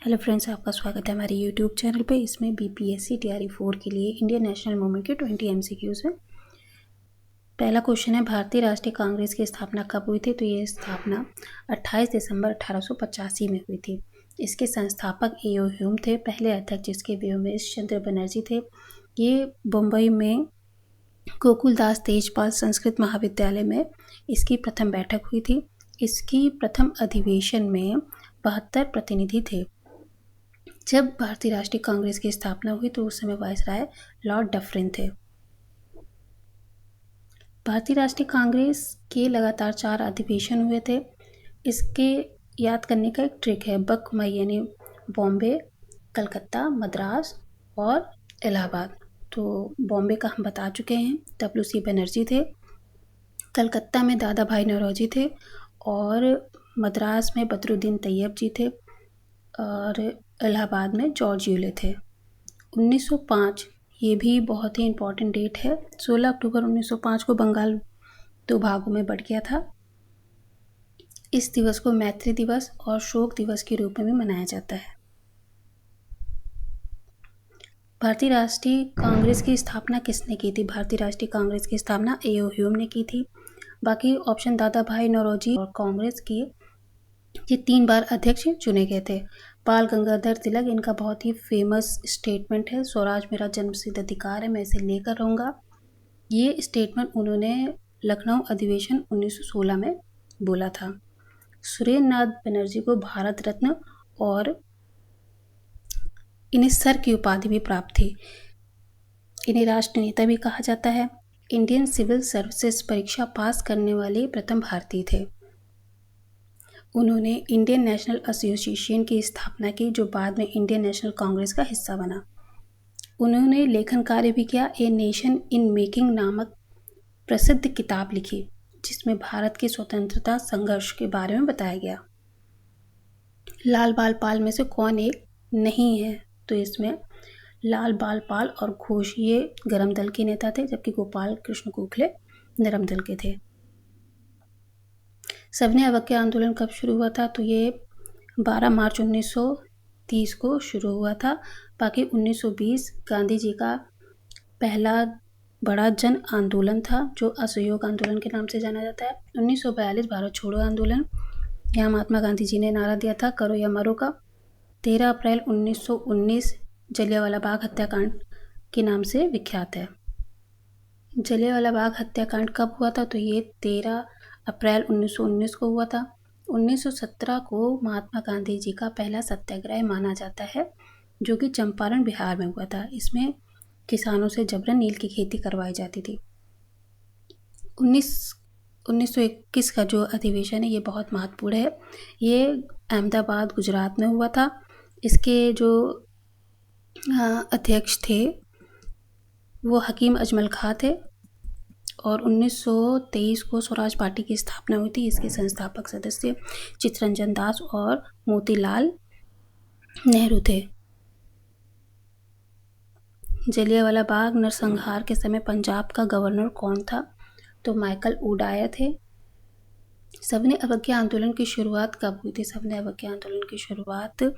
Hello friends, आपका स्वागत है हमारे यूट्यूब चैनल पे। इसमें बीपीएससी टीआरई 4 के लिए इंडियन नेशनल मूवमेंट के 20 एमसीक्यूज हैं। पहला क्वेश्चन है, भारतीय राष्ट्रीय कांग्रेस की स्थापना कब हुई थी? तो ये स्थापना 28 दिसंबर 1885 में हुई थी। इसके संस्थापक ए.ओ. ह्यूम थे। पहले अध्यक्ष जिसके व्योमेश चंद्र बनर्जी थे। ये मुंबई में गोकुलदास तेजपाल संस्कृत महाविद्यालय में इसकी प्रथम बैठक हुई थी। इसकी प्रथम अधिवेशन में 72 प्रतिनिधि थे। जब भारतीय राष्ट्रीय कांग्रेस की स्थापना हुई तो उस समय वायसराय लॉर्ड डफरिन थे। भारतीय राष्ट्रीय कांग्रेस के लगातार 4 अधिवेशन हुए थे। इसके याद करने का एक ट्रिक है, बकमई यानी बॉम्बे, कलकत्ता, मद्रास और इलाहाबाद। तो बॉम्बे का हम बता चुके हैं, डब्ल्यू.सी. बनर्जी थे। कलकत्ता में दादा भाई नौरोजी थे और मद्रास में बदरुद्दीन तैयब जी थे और इलाहाबाद में जॉर्ज यूले थे। 1905 ये भी बहुत ही इम्पोर्टेंट डेट है। 16 अक्टूबर 1905 को बंगाल 2 भागों में बँट गया था। इस दिवस को मैत्री दिवस और शोक दिवस के रूप में भी मनाया जाता है। भारतीय राष्ट्रीय कांग्रेस की स्थापना किसने की थी? भारतीय राष्ट्रीय कांग्रेस की स्थापना ए.ओ. ह्यूम ने की थी। बाकी ऑप्शन दादा भाई नौरोजी और कांग्रेस की ये 3 बार अध्यक्ष चुने गए थे। बाल गंगाधर तिलक, इनका बहुत ही फेमस स्टेटमेंट है, स्वराज मेरा जन्मसिद्ध अधिकार है, मैं इसे लेकर रहूँगा। ये स्टेटमेंट उन्होंने लखनऊ अधिवेशन 1916 में बोला था। सुरेंद्र नाथ बनर्जी को भारत रत्न और इन्हें सर की उपाधि भी प्राप्त थी। इन्हें राष्ट्र नेता भी कहा जाता है। इंडियन सिविल सर्विसेज परीक्षा पास करने वाले प्रथम भारतीय थे। उन्होंने इंडियन नेशनल एसोसिएशन की स्थापना की, जो बाद में इंडियन नेशनल कांग्रेस का हिस्सा बना। उन्होंने लेखन कार्य भी किया। ए नेशन इन मेकिंग नामक प्रसिद्ध किताब लिखी, जिसमें भारत के स्वतंत्रता संघर्ष के बारे में बताया गया। लाल बाल पाल में से कौन एक नहीं है? तो इसमें लाल बाल पाल और घोष ये गरम दल के नेता थे, जबकि गोपाल कृष्ण गोखले नरम दल के थे। सविनय अवज्ञा आंदोलन कब शुरू हुआ था? तो ये 12 मार्च 1930 को शुरू हुआ था। बाकी 1920 गांधी जी का पहला बड़ा जन आंदोलन था, जो असहयोग आंदोलन के नाम से जाना जाता है। 1942 भारत छोड़ो आंदोलन, यहाँ महात्मा गांधी जी ने नारा दिया था, करो या मरो का। 13 अप्रैल 1919 जलियांवाला बाग हत्याकांड के नाम से विख्यात है। जलियांवाला बाग हत्याकांड कब हुआ था? तो ये 13 अप्रैल 1919 को हुआ था। 1917 को महात्मा गांधी जी का पहला सत्याग्रह माना जाता है, जो कि चंपारण बिहार में हुआ था। इसमें किसानों से जबरन नील की खेती करवाई जाती थी। 1921 का जो अधिवेशन है ये बहुत महत्वपूर्ण है। ये अहमदाबाद गुजरात में हुआ था। इसके जो अध्यक्ष थे वो हकीम अजमल खां थे और 1923 को स्वराज पार्टी की स्थापना हुई थी। इसके संस्थापक सदस्य चित्तरंजन दास और मोतीलाल नेहरू थे। जलियांवाला बाग नरसंहार के समय पंजाब का गवर्नर कौन था? तो माइकल ओडायर थे। सविनय अवज्ञा आंदोलन की शुरुआत कब हुई थी? सविनय अवज्ञा आंदोलन की शुरुआत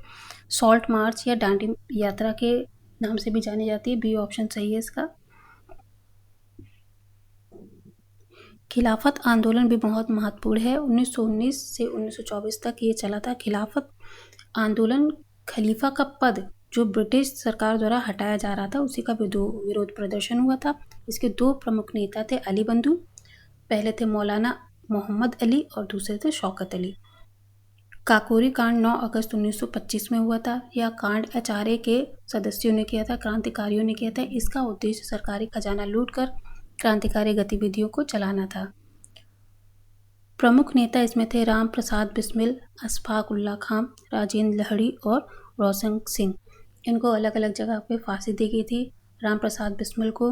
सॉल्ट मार्च या डांडी यात्रा के नाम से भी जानी जाती है। बी ऑप्शन सही है इसका। खिलाफत आंदोलन भी बहुत महत्वपूर्ण है। 1919 से 1924 तक ये चला था। खिलाफत आंदोलन खलीफा का पद जो ब्रिटिश सरकार द्वारा हटाया जा रहा था, उसी का विरोध प्रदर्शन हुआ था। इसके 2 प्रमुख नेता थे अली बंधु। पहले थे मौलाना मोहम्मद अली और दूसरे थे शौकत अली। काकोरी कांड 9 अगस्त 1925 में हुआ था। यह कांड एचआरए के सदस्यों ने किया था, क्रांतिकारियों ने किया था। इसका उद्देश्य सरकारी खजाना लूटकर क्रांतिकारी गतिविधियों को चलाना था। प्रमुख नेता इसमें थे राम प्रसाद बिस्मिल, अशफाक उल्ला खां, राजेंद्र लहड़ी और रोशन सिंह। इनको अलग अलग जगह पे फांसी दी गई थी। राम प्रसाद बिस्मिल को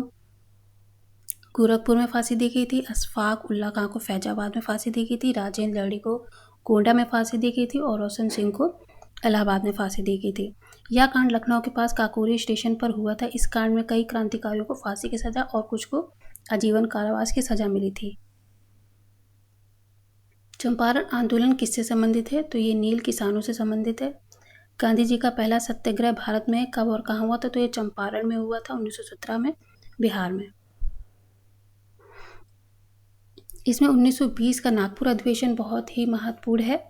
गोरखपुर में फांसी दी गई थी, अशफाक उल्ला खां को फैजाबाद में फांसी दी गई थी, राजेंद्र लहड़ी को गोंडा में फांसी दी गई थी और रोशन सिंह को इलाहाबाद में फांसी दी गई थी। यह कांड लखनऊ के पास काकोरी स्टेशन पर हुआ था। इस कांड में कई क्रांतिकारियों को फांसी की सजा और कुछ को आजीवन कारावास की सजा मिली थी। चंपारण आंदोलन किससे संबंधित है? तो ये नील किसानों से संबंधित है। गांधी जी का पहला सत्याग्रह भारत में कब और कहाँ हुआ था? तो ये चंपारण में हुआ था 1917 में, बिहार में। इसमें 1920 का नागपुर अधिवेशन बहुत ही महत्वपूर्ण है।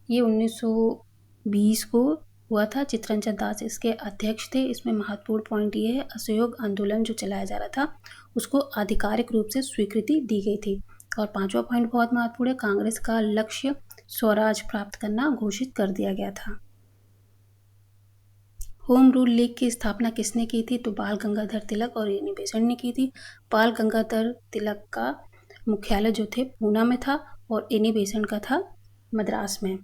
ये 1920 को हुआ था। चित्तरंजन दास इसके अध्यक्ष थे। इसमें महत्वपूर्ण पॉइंट ये है, असहयोग आंदोलन जो चलाया जा रहा था उसको आधिकारिक रूप से स्वीकृति दी गई थी। और पांचवा पॉइंट बहुत महत्वपूर्ण है, कांग्रेस का लक्ष्य स्वराज प्राप्त करना घोषित कर दिया गया था। होम रूल लीग की स्थापना किसने की थी? तो बाल गंगाधर तिलक और एनी बेसेंट ने की थी। बाल गंगाधर तिलक का मुख्यालय जो थे पूना में था और एनी बेसेंट का था मद्रास में।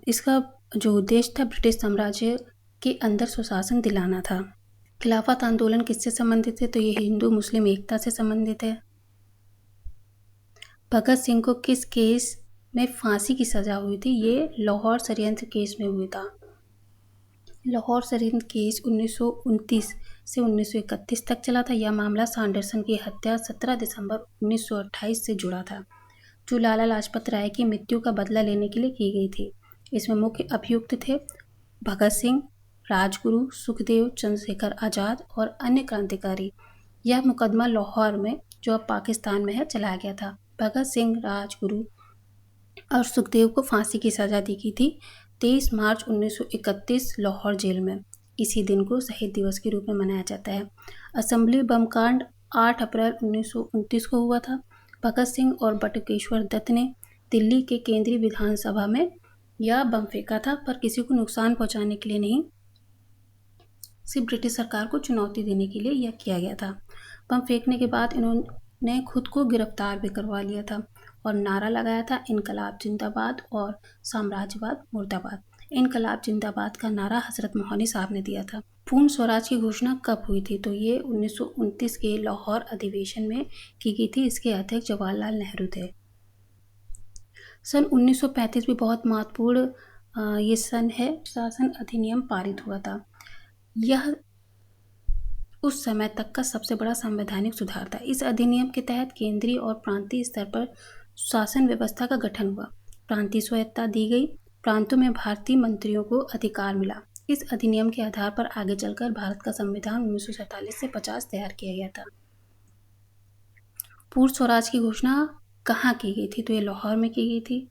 इसका जो उद्देश्य था ब्रिटिश साम्राज्य के अंदर सुशासन दिलाना था। खिलाफत आंदोलन किससे संबंधित है? तो ये हिंदू मुस्लिम एकता से संबंधित है। भगत सिंह को किस केस में फांसी की सजा हुई थी? ये लाहौर षड्यंत्र केस में हुआ था। लाहौर षड्यंत्र केस 1929 से 1931 तक चला था। यह मामला सैंडरसन की हत्या 17 दिसंबर 1928 से जुड़ा था, जो लाला लाजपत राय की मृत्यु का बदला लेने के लिए की गई थी। इसमें मुख्य अभियुक्त थे भगत सिंह, राजगुरु, सुखदेव, चंद्रशेखर आज़ाद और अन्य क्रांतिकारी। यह मुकदमा लाहौर में, जो अब पाकिस्तान में है, चलाया गया था। भगत सिंह, राजगुरु और सुखदेव को फांसी की सजा दी गई थी 23 मार्च 1931 लाहौर जेल में। इसी दिन को शहीद दिवस के रूप में मनाया जाता है। असेंबली बम कांड 8 अप्रैल 1929 को हुआ था। भगत सिंह और बटुकेश्वर दत्त ने दिल्ली के केंद्रीय विधानसभा में यह बम फेंका था, पर किसी को नुकसान पहुंचाने के लिए नहीं, सिर्फ ब्रिटिश सरकार को चुनौती देने के लिए यह किया गया था। बम फेंकने के बाद इन्होंने खुद को गिरफ्तार भी करवा लिया था और नारा लगाया था, इनकलाब जिंदाबाद और साम्राज्यवाद मुर्दाबाद। इनकलाब जिंदाबाद का नारा हजरत मोहनी साहब ने दिया था। पूर्ण स्वराज की घोषणा कब हुई थी? तो ये 1929 के लाहौर अधिवेशन में की गई थी। इसके अध्यक्ष जवाहरलाल नेहरू थे। सन 1935 भी बहुत महत्वपूर्ण ये सन है। शासन अधिनियम पारित हुआ था। यह उस समय तक का सबसे बड़ा संवैधानिक सुधार था। इस अधिनियम के तहत केंद्रीय और प्रांतीय स्तर पर शासन व्यवस्था का गठन हुआ, प्रांतीय स्वायत्तता दी गई, प्रांतों में भारतीय मंत्रियों को अधिकार मिला। इस अधिनियम के आधार पर आगे चलकर भारत का संविधान 1947 से 50 तैयार किया गया था। पूर्ण स्वराज की घोषणा कहाँ की गई थी? तो ये लाहौर में की गई थी।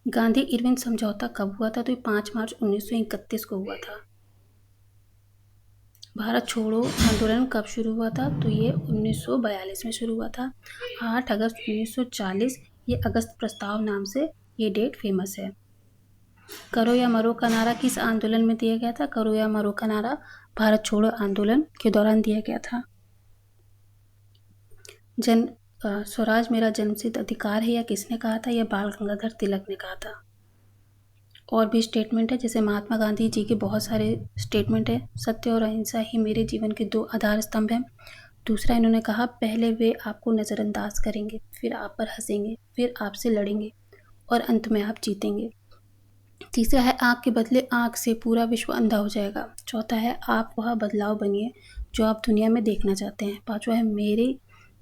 गांधी इरविन समझौता कब हुआ था? तो ये 5 मार्च 1931 को हुआ था। भारत छोड़ो आंदोलन कब शुरू हुआ था? तो ये 1942 में शुरू हुआ था। 8 अगस्त 1940, ये अगस्त प्रस्ताव नाम से ये डेट फेमस है। करो या मरो का नारा किस आंदोलन में दिया गया था? करो या मरो का नारा भारत छोड़ो आंदोलन के दौरान दिया गया था। स्वराज मेरा जन्मसिद्ध अधिकार है, या किसने कहा था? यह बाल गंगाधर तिलक ने कहा था। और भी स्टेटमेंट है, जैसे महात्मा गांधी जी के बहुत सारे स्टेटमेंट है। सत्य और अहिंसा ही मेरे जीवन के 2 आधार स्तंभ हैं। दूसरा इन्होंने कहा, पहले वे आपको नज़रअंदाज करेंगे, फिर आप पर हंसेंगे, फिर आपसे लड़ेंगे और अंत में आप जीतेंगे। तीसरा है, आँख के बदले आँख से पूरा विश्व अंधा हो जाएगा। चौथा है, आप वह बदलाव बनिए जो आप दुनिया में देखना चाहते हैं। पांचवा है, मेरे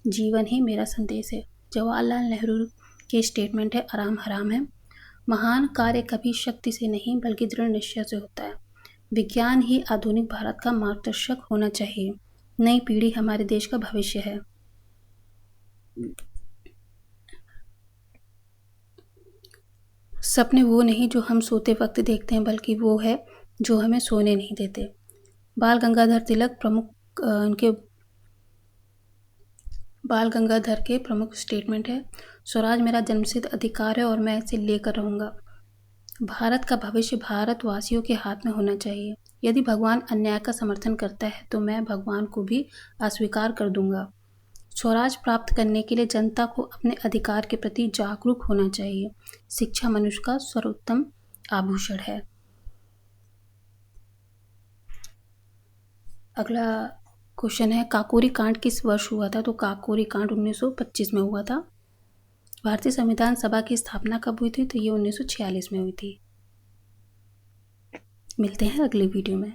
जीवन ही मेरा संदेश है। जवाहरलाल नेहरू के स्टेटमेंट है, आराम हराम है। महान कार्य कभी शक्ति से नहीं बल्कि दृढ़ निश्चय से होता है। विज्ञान ही आधुनिक भारत का मार्गदर्शक होना चाहिए। नई पीढ़ी हमारे देश का भविष्य है। सपने वो नहीं जो हम सोते वक्त देखते हैं, बल्कि वो है जो हमें सोने नहीं देते। बाल गंगाधर तिलक बाल गंगाधर के प्रमुख स्टेटमेंट है, स्वराज मेरा जन्मसिद्ध अधिकार है और मैं इसे लेकर रहूँगा। भारत का भविष्य भारतवासियों के हाथ में होना चाहिए। यदि भगवान अन्याय का समर्थन करता है तो मैं भगवान को भी अस्वीकार कर दूंगा। स्वराज प्राप्त करने के लिए जनता को अपने अधिकार के प्रति जागरूक होना चाहिए। शिक्षा मनुष्य का सर्वोत्तम आभूषण है। अगला क्वेश्चन है, काकोरी कांड किस वर्ष हुआ था? तो काकोरी कांड 1925 में हुआ था। भारतीय संविधान सभा की स्थापना कब हुई थी? तो ये 1946 में हुई थी। मिलते हैं अगले वीडियो में।